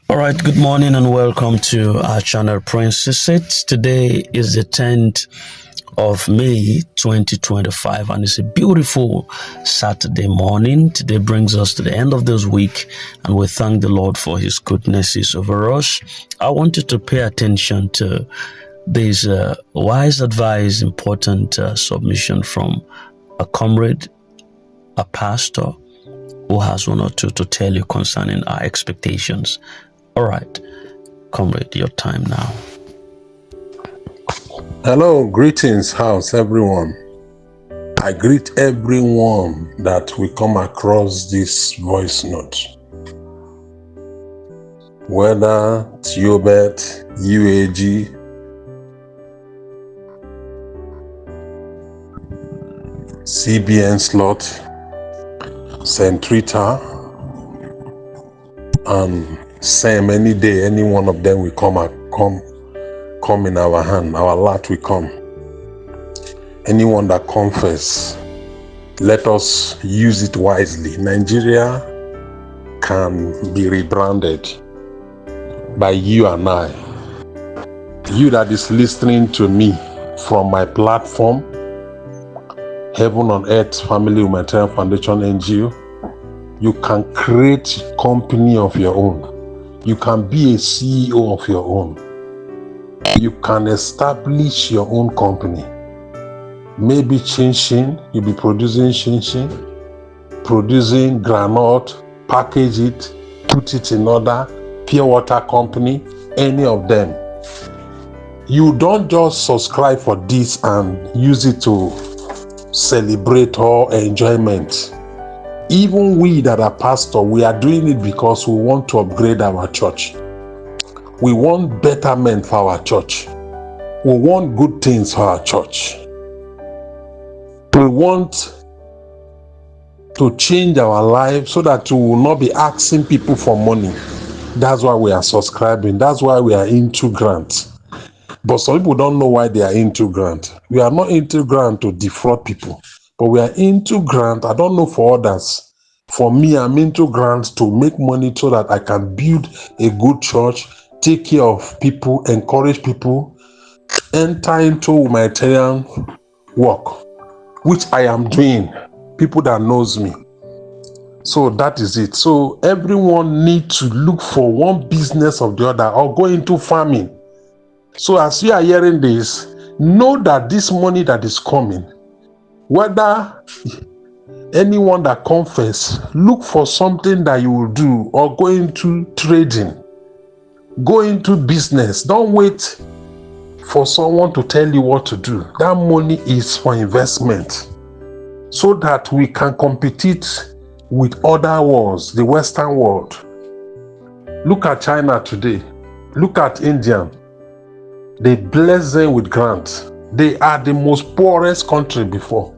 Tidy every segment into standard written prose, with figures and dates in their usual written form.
All right, good morning and welcome to our channel Princess. Today is the 10th of May 2025 and it's a beautiful Saturday morning. Today brings us to the end of this week and we thank the Lord for his goodnesses over us. I want you to pay attention to this wise advice, important submission from a comrade, a pastor who has one or two to tell you concerning our expectations. All right, comrade, your time now. Hello, greetings, house, everyone. I greet everyone that we come across this voice note. Whether it's Yobet, UAG, CBN Slot, Centrita, and Sam, any day, any one of them will come in our hand, our lot will come. Anyone that confess, let us use it wisely. Nigeria can be rebranded by you and I. You that is listening to me from my platform, Heaven on Earth Family Humanitarian Foundation NGO, you can create a company of your own. You can be a CEO of your own. You can establish your own company. Maybe chin-chin, you'll be producing chin-chin, producing granite, package it, put it in order, pure water company, any of them. You don't just subscribe for this and use it to celebrate or enjoyment. Even we that are pastor, we are doing it because we want to upgrade our church. We want betterment for our church. We want good things for our church. We want to change our lives so that we will not be asking people for money. That's why we are subscribing. That's why we are into grants. But some people don't know why they are into grant. We are not into grant to defraud people, but we are into grant. I don't know for others. For me, I'm into grants to make money so that I can build a good church, take care of people, encourage people, enter into humanitarian work, which I am doing. People that knows me. So that is it. So everyone needs to look for one business or the other or go into farming. So as you are hearing this, know that this money that is coming, whether anyone that confess, look for something that you will do or go into trading, go into business. Don't wait for someone to tell you what to do. That money is for investment so that we can compete with other worlds, the Western world. Look at China today. Look at India. They bless them with grants. They are the most poorest country before,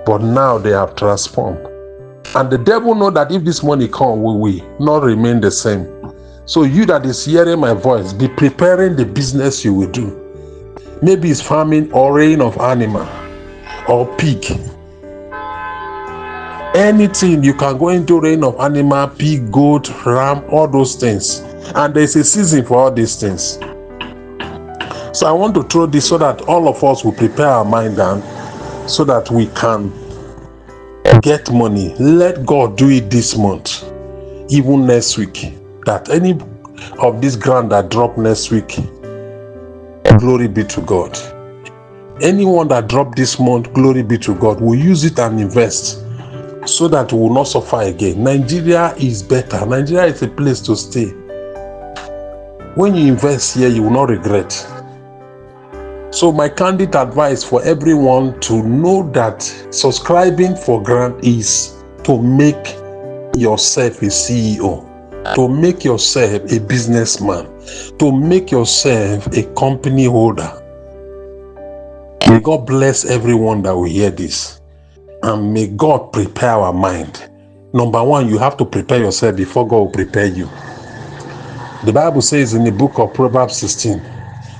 but now they have transformed. And the devil know that if this money come, we will not remain the same. So you that is hearing my voice, be preparing the business you will do. Maybe it's farming or rearing of animal or pig. Anything you can go into rearing of animal, pig, goat, ram, all those things. And there's a season for all these things. So I want to throw this so that all of us will prepare our mind down so that we can get money. Let God do it this month, even next week. That any of this grant that drop next week, glory be to God. Anyone that drop this month, glory be to God. We'll use it and invest so that we will not suffer again. Nigeria is better. Nigeria is a place to stay. When you invest here, you will not regret. So my candid advice for everyone to know that subscribing for grant is to make yourself a CEO, to make yourself a businessman, to make yourself a company holder. May God bless everyone that will hear this. And may God prepare our mind. Number one, you have to prepare yourself before God will prepare you. The Bible says in the book of Proverbs 16,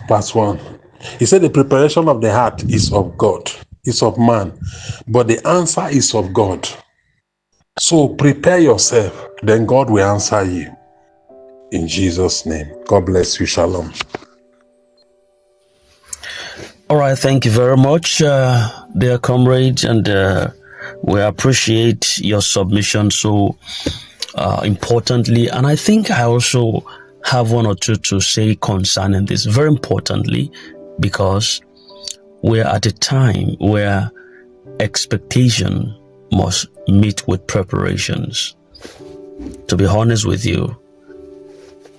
verse 1, he said the preparation of the heart is of God, is of man, but the answer is of God. So prepare yourself, then God will answer you. in Jesus' name. God bless you. Shalom. All right, thank you very much, dear comrades, and we appreciate your submission so importantly. And I think I also have one or two to say concerning this, very importantly, because we're at a time where expectation must meet with preparations. To be honest with you,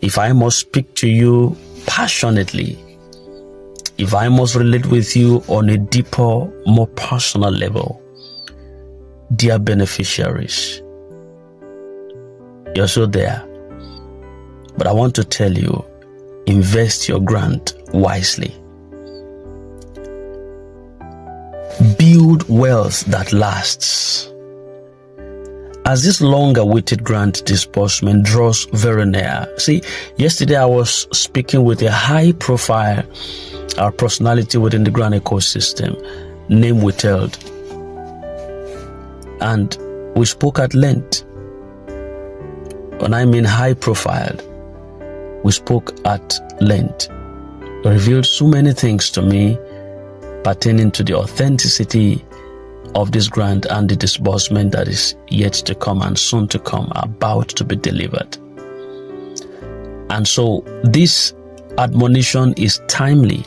if I must speak to you passionately, if I must relate with you on a deeper, more personal level, dear beneficiaries, you're so there. But I want to tell you, invest your grant wisely. Build wealth that lasts. As this long-awaited grant disbursement draws very near. See, yesterday I was speaking with a high-profile personality within the grant ecosystem, name withheld, and we spoke at length. When I mean high-profile, we spoke at length. It revealed so many things to me pertaining to the authenticity of this grant and the disbursement that is yet to come and soon to come, about to be delivered. And so this admonition is timely.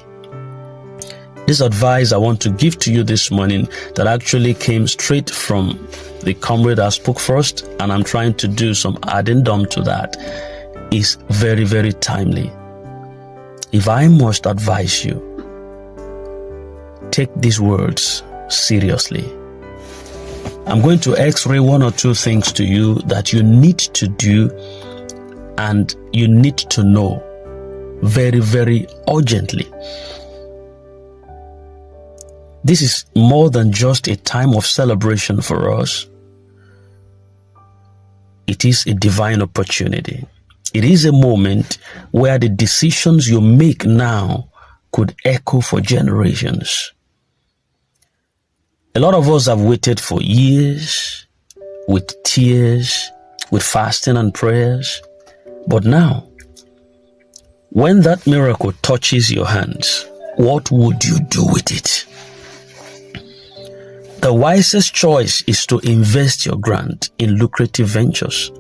This advice I want to give to you this morning, that actually came straight from the comrade that spoke first, and I'm trying to do some addendum to that, is very, very timely. If I must advise you, take these words seriously. I'm going to x-ray one or two things to you that you need to do and you need to know very, very urgently. This is more than just a time of celebration for us. It is a divine opportunity. It is a moment where the decisions you make now could echo for generations. A lot of us have waited for years, with tears, with fasting and prayers. But now, when that miracle touches your hands, what would you do with it? The wisest choice is to invest your grant in lucrative ventures.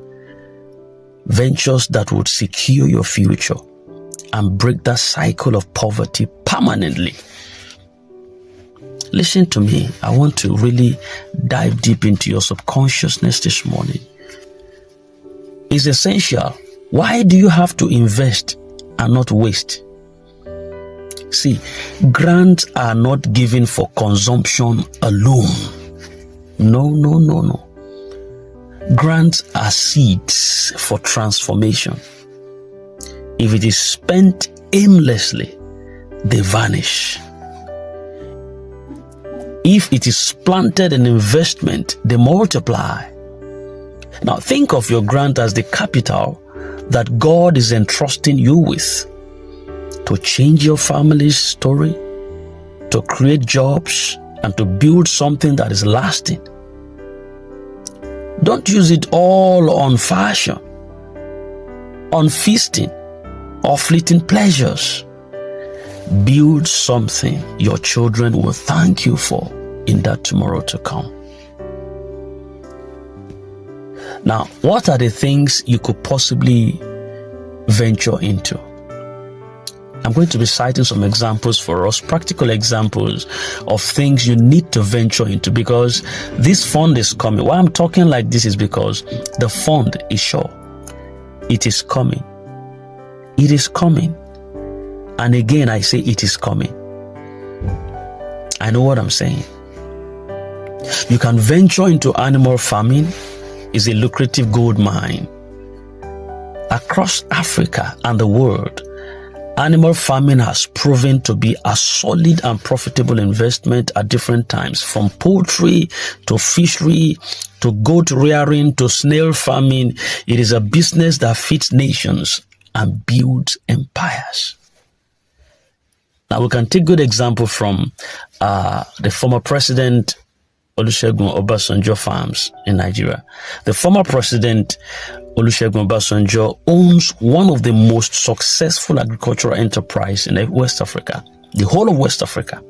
Ventures that would secure your future and break that cycle of poverty permanently. Listen to me. I want to really dive deep into your subconsciousness this morning. It's essential. Why do you have to invest and not waste? See, grants are not given for consumption alone. No. Grants are seeds for transformation. If it is spent aimlessly, they vanish. If it is planted in investment, they multiply. Now think of your grant as the capital that God is entrusting you with to change your family's story, to create jobs, and to build something that is lasting. Don't use it all on fashion, on feasting, or fleeting pleasures. Build something your children will thank you for in that tomorrow to come. Now, what are the things you could possibly venture into? I'm going to be citing some examples for us, practical examples of things you need to venture into, because this fund is coming. Why I'm talking like this is because the fund is sure. It is coming. It is coming. And again, I say it is coming. I know what I'm saying. You can venture into animal farming. It's a lucrative gold mine. Across Africa and the world, animal farming has proven to be a solid and profitable investment at different times, from poultry to fishery to goat rearing to snail farming. It is a business that feeds nations and builds empires. Now, we can take good example from the former president Olusegun Obasanjo farms in Nigeria. The former president Olusegun Obasanjo owns one of the most successful agricultural enterprises in West Africa, the whole of West Africa.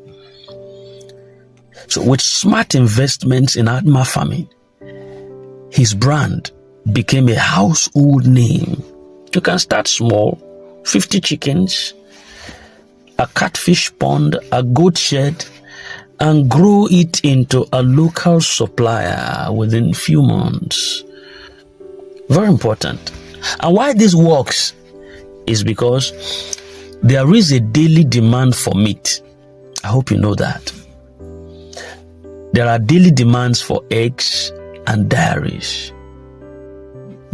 So with smart investments in Adma farming, his brand became a household name. You can start small, 50 chickens, a catfish pond, a goat shed, and grow it into a local supplier within few months. Very important. And why this works is because there is a daily demand for meat. I hope you know that. There are daily demands for eggs and dairies.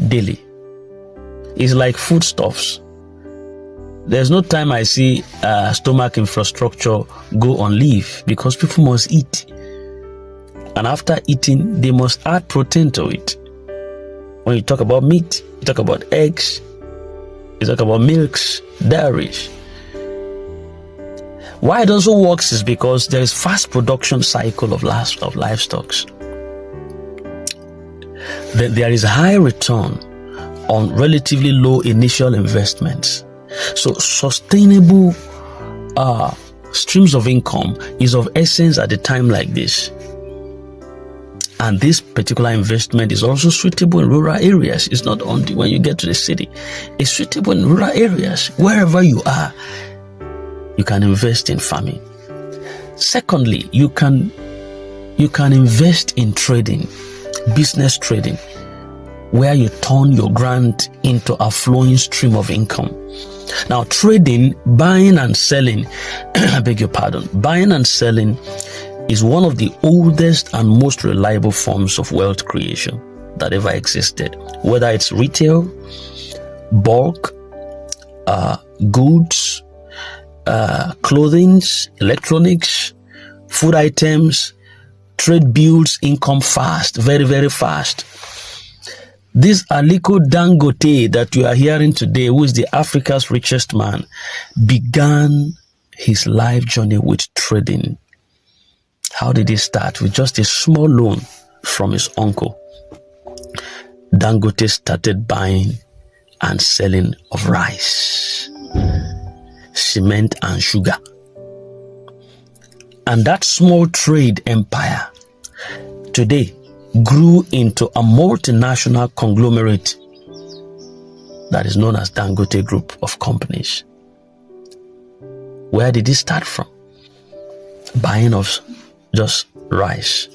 Daily. It's like foodstuffs. There's no time I see stomach infrastructure go on leave because people must eat. And after eating, they must add protein to it. When you talk about meat, you talk about eggs, you talk about milks, dairies. Why it also works is because there is fast production cycle of livestock. There is high return on relatively low initial investments. So sustainable streams of income is of essence at a time like this. And this particular investment is also suitable in rural areas. It's not only when you get to the city. It's suitable in rural areas. Wherever you are, you can invest in farming. Secondly, you can invest in trading, business trading, where you turn your grant into a flowing stream of income. Now, trading, buying and selling, I beg your pardon, buying and selling is one of the oldest and most reliable forms of wealth creation that ever existed. Whether it's retail, bulk, goods, clothing, electronics, food items, trade builds income fast, very, very fast. This Aliko Dangote that you are hearing today, who is the Africa's richest man, began his life journey with trading. How did he start? With just a small loan from his uncle. Dangote started buying and selling of rice, cement and sugar. And that small trade empire today grew into a multinational conglomerate that is known as Dangote Group of Companies. Where did it start from? Buying of just rice.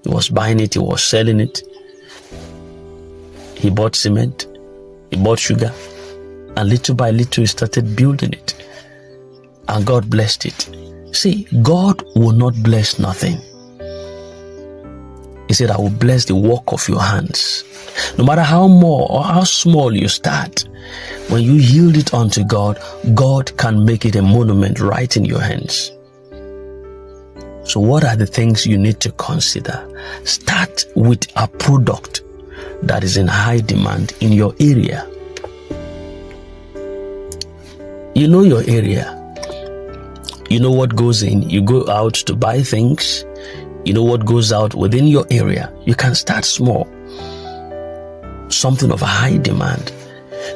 He was buying it, he was selling it. He bought cement, he bought sugar, and little by little he started building it. And God blessed it. See, God will not bless nothing. He said, I will bless the work of your hands. No matter how more or how small you start, when you yield it unto God, God can make it a monument right in your hands. So what are the things you need to consider? Start with a product that is in high demand in your area. You know your area. You know what goes in. You go out to buy things. You know what goes out within your area. You can start small. Something of a high demand.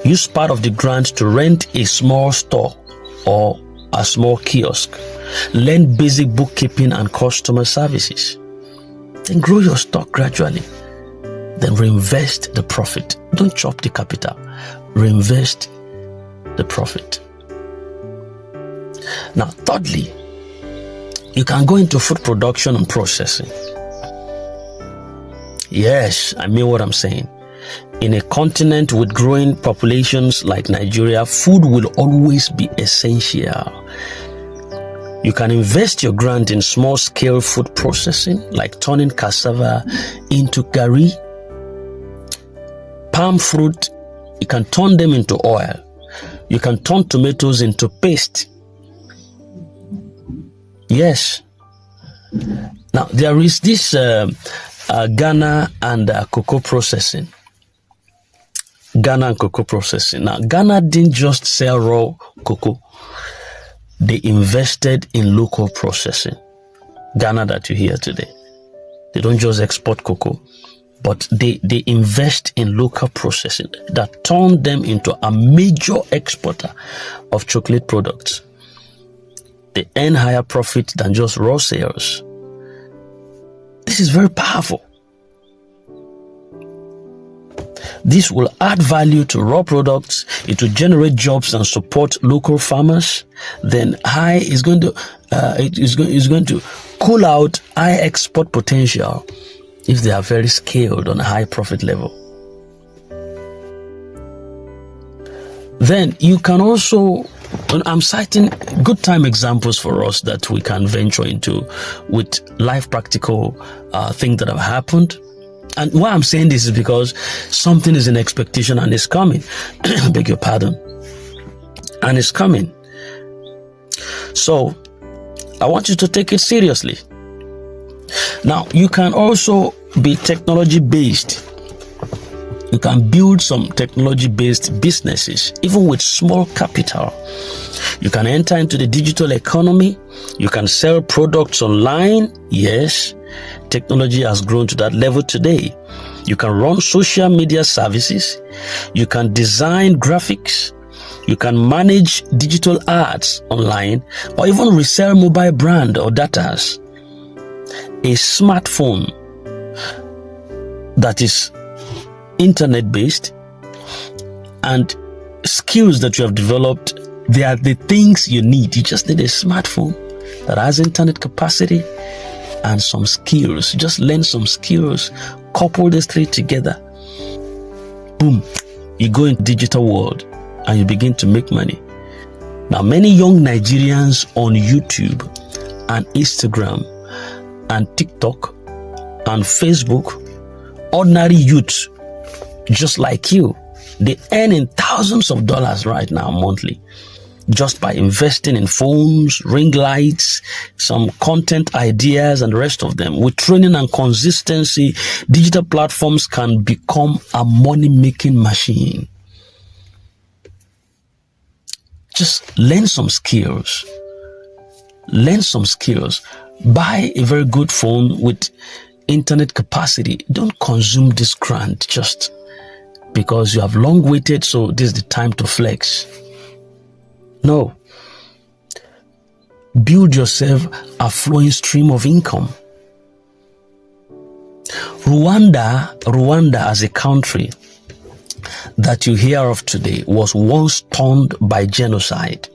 Use part of the grant to rent a small store or a small kiosk. Learn basic bookkeeping and customer services. Then grow your stock gradually. Then reinvest the profit. Don't chop the capital. Reinvest the profit. Now, thirdly, you can go into food production and processing. Yes, I mean what I'm saying. In a continent with growing populations like Nigeria, food will always be essential. You can invest your grant in small-scale food processing, like turning cassava into curry, palm fruit. You can turn them into oil. You can turn tomatoes into paste. Yes. Now, there is this Ghana and cocoa processing. Ghana and cocoa processing. Now, Ghana didn't just sell raw cocoa. They invested in local processing. Ghana that you hear today. They don't just export cocoa. but they invest in local processing that turn them into a major exporter of chocolate products. They earn higher profit than just raw sales. This is very powerful. This will add value to raw products. It will generate jobs and support local farmers. Then it is going to cool out high export potential if they are very scaled on a high profit level. Then you can also, I'm citing good time examples for us that we can venture into with life practical things that have happened. And why I'm saying this is because something is in expectation and it's coming. Beg your pardon. And it's coming. So I want you to take it seriously. Now, you can also be technology based. You can build some technology based businesses, even with small capital. You can enter into the digital economy. You can sell products online. Yes, technology has grown to that level today. You can run social media services. You can design graphics. You can manage digital ads online, or even resell mobile brand or datas. A smartphone that is internet based and skills that you have developed, they are the things you need. You just need a smartphone that has internet capacity and some skills. Just learn some skills, couple these three together. Boom, you go in digital world and you begin to make money. Now, many young Nigerians on YouTube and Instagram and TikTok and Facebook, ordinary youths just like you, they earn in thousands of dollars right now monthly, just by investing in phones, ring lights, some content ideas, and the rest of them. With training and consistency, digital platforms can become a money-making machine. Just learn some skills. Learn some skills. Buy a very good phone with internet capacity. Don't consume this grant just because you have long waited, so this is the time to flex. No. Build yourself a flowing stream of income. Rwanda as a country that you hear of today was once stunned by genocide.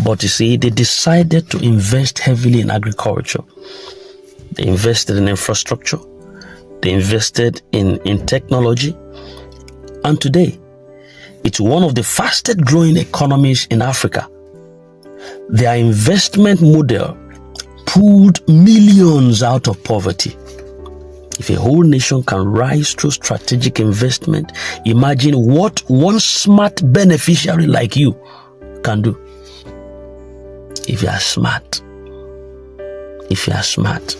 But you see, they decided to invest heavily in agriculture. They invested in infrastructure. They invested in technology. And today, it's one of the fastest growing economies in Africa. Their investment model pulled millions out of poverty. If a whole nation can rise through strategic investment, imagine what one smart beneficiary like you can do. If you are smart. If you are smart.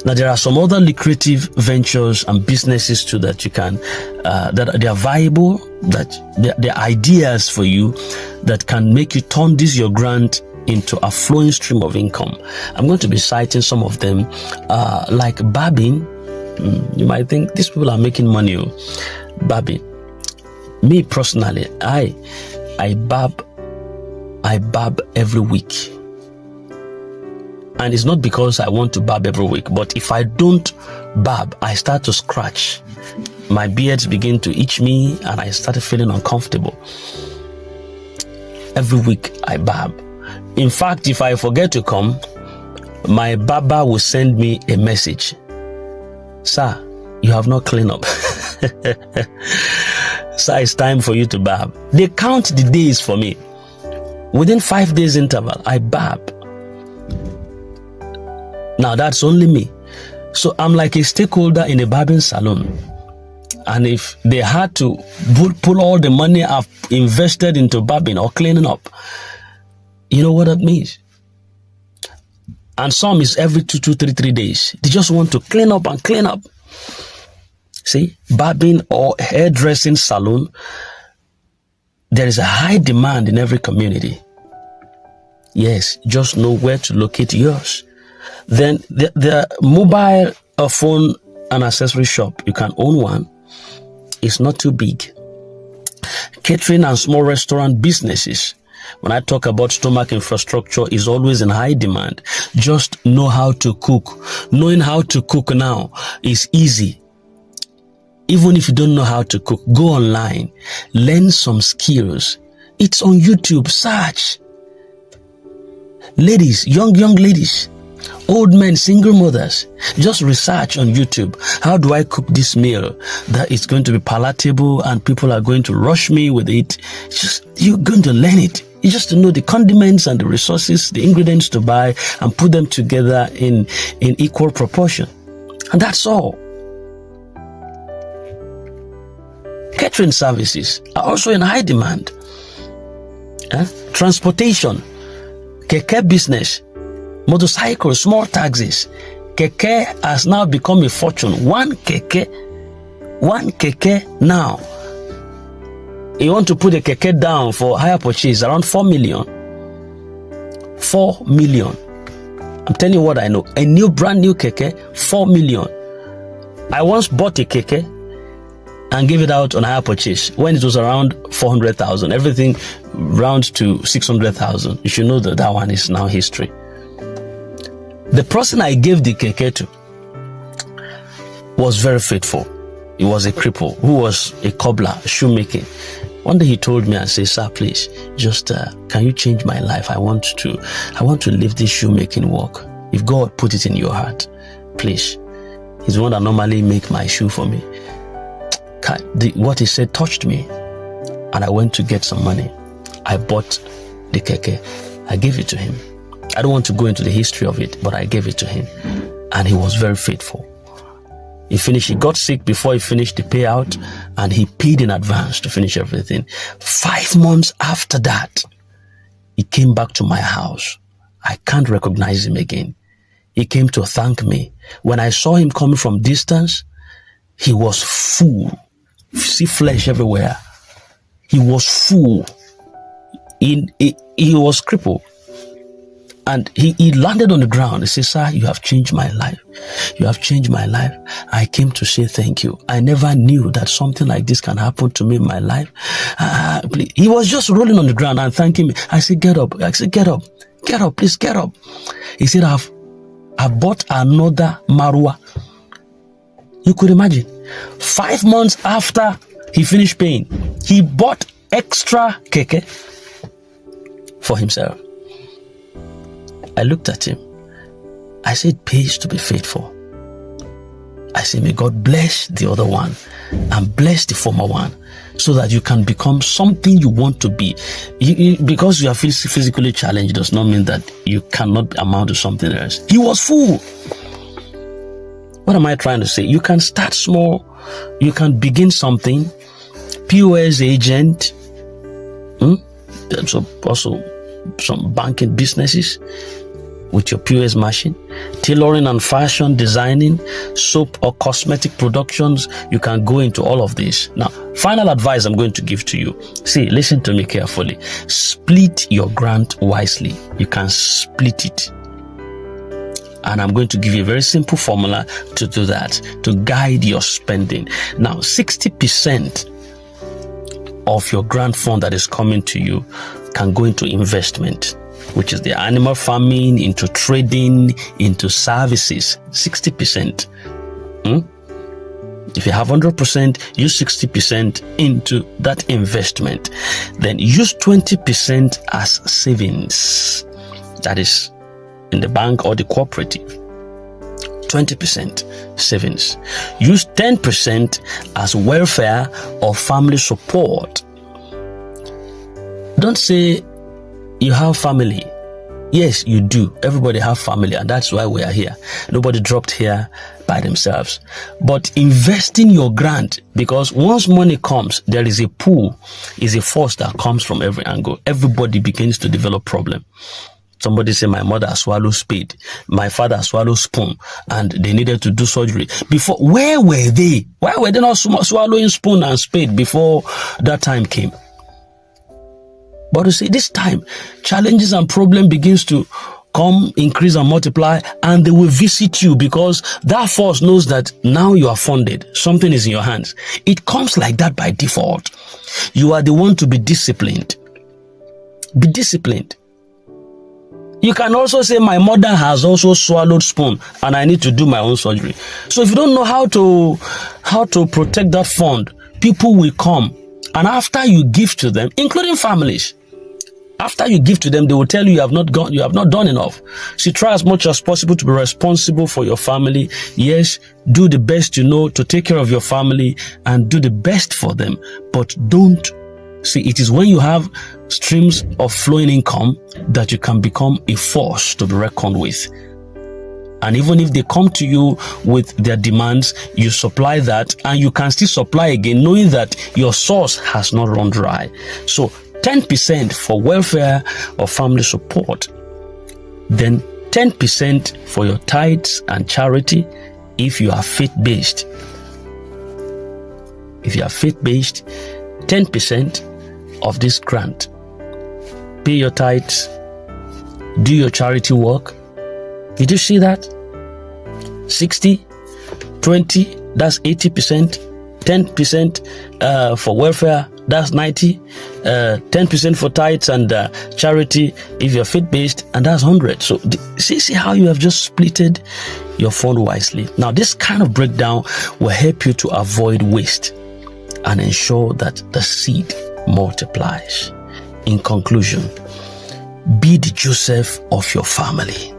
Now, there are some other lucrative ventures and businesses too that you can, that they are viable, that they are ideas for you that can make you turn this your grant into a flowing stream of income. I'm going to be citing some of them, like barbing. You might think these people are making money. Barbing. Me personally, I barb every week. And it's not because I want to barb every week, but if I don't barb, I start to scratch. My beards begin to itch me and I started feeling uncomfortable. Every week I barb. In fact, if I forget to come, my barber will send me a message. Sir, you have not cleaned up. Sir, it's time for you to barb. They count the days for me. Within 5 days interval, I barb. Now that's only me. So I'm like a stakeholder in a barbing salon. And if they had to pull all the money I've invested into barbing or cleaning up, you know what that means? And some is every 3 days. They just want to clean up and clean up. See, barbing or hairdressing salon, there is a high demand in every community. Yes, just know where to locate yours. Then the mobile phone an accessory shop, you can own one. It's not too big. Catering and small restaurant businesses. When I talk about stomach infrastructure, is always in high demand. Just know how to cook. Knowing how to cook now is easy. Even if you don't know how to cook, go online, learn some skills. It's on YouTube, search. Ladies, young ladies, old men, single mothers, just research on YouTube. How do I cook this meal that is going to be palatable and people are going to rush me with it? You're going to learn it. You just know the condiments and the resources, the ingredients to buy and put them together in equal proportion. And that's all. Catering services are also in high demand. Transportation, keke business, motorcycles, small taxis. Keke has now become a fortune. One keke now. You want to put a keke down for higher purchase around 4 million. 4 million. I'm telling you what I know. A brand new keke, 4 million. I once bought a keke and gave it out on higher purchase when it was around 400,000. Everything rounds to 600,000. You should know that one is now history. The person I gave the keke to was very faithful. He was a cripple who was a cobbler, shoemaking. One day he told me and said, "Sir, please, just can you change my life? I want to leave this shoemaking work. If God put it in your heart, please." He's the one that normally make my shoe for me. What he said touched me, and I went to get some money. I bought the keke. I gave it to him. I don't want to go into the history of it, but I gave it to him, and he was very faithful. He finished. He got sick before he finished the payout, and he paid in advance to finish everything. 5 months after that, he came back to my house. I can't recognize him again. He came to thank me. When I saw him coming from distance, he was full. See flesh everywhere. He was full. He was crippled. And he landed on the ground. He said, "Sir, you have changed my life. You have changed my life. I came to say thank you. I never knew that something like this can happen to me in my life." He was just rolling on the ground and thanking me. I said, "Get up." I said, "Get up. Get up, please get up." He said, I've bought another Marwa. You could imagine. 5 months after he finished paying, he bought extra keke for himself. I looked at him. I said, "It pays to be faithful." I said, "May God bless the other one and bless the former one so that you can become something you want to be." Because you are physically challenged does not mean that you cannot amount to something else. He was full. What am I trying to say? You can start small. You can begin something. POS agent. There's also some banking businesses with your POS machine. Tailoring and fashion designing, soap or cosmetic productions. You can go into all of this. Now, final advice I'm going to give to you. See, listen to me carefully. Split your grant wisely. You can split it. And I'm going to give you a very simple formula to do that, to guide your spending. Now, 60% of your grant fund that is coming to you can go into investment, which is the animal farming, into trading, into services. 60%. If you have 100%, use 60% into that investment. Then use 20% as savings. That is in the bank or the cooperative. 20% savings. Use 10% as welfare or family support. Don't say you have family. Yes, you do. Everybody have family, and that's why we are here. Nobody dropped here by themselves. But investing your grant, because once money comes, there is a pool, is a force that comes from every angle. Everybody begins to develop problem. Somebody say, "My mother swallowed spade, my father swallowed spoon, and they needed to do surgery." Before, where were they? Why were they not swallowing spoon and spade before that time came? But you see, this time, challenges and problem begins to come, increase and multiply, and they will visit you because that force knows that now you are funded. Something is in your hands. It comes like that by default. You are the one to be disciplined. Be disciplined. You can also say, my mother has also swallowed spoon and I need to do my own surgery. So if you don't know how to protect that fund, people will come. And after you give to them, including families, after you give to them, they will tell you you have not done enough. So try as much as possible to be responsible for your family. Yes, do the best you know to take care of your family and do the best for them. But don't see, it is when you have streams of flowing income that you can become a force to be reckoned with. And even if they come to you with their demands, you supply that, and you can still supply again, knowing that your source has not run dry. So 10% for welfare or family support, then 10% for your tithes and charity if you are faith-based. If you are faith-based, 10% of this grant. Pay your tithes, do your charity work. Did you see that? 60, 20, that's 80%. 10% for welfare, that's 90. 10% for tithes and charity if you're faith-based, and that's 100. So see how you have just splitted your fund wisely. Now, this kind of breakdown will help you to avoid waste and ensure that the seed multiplies. In conclusion, be the Joseph of your family.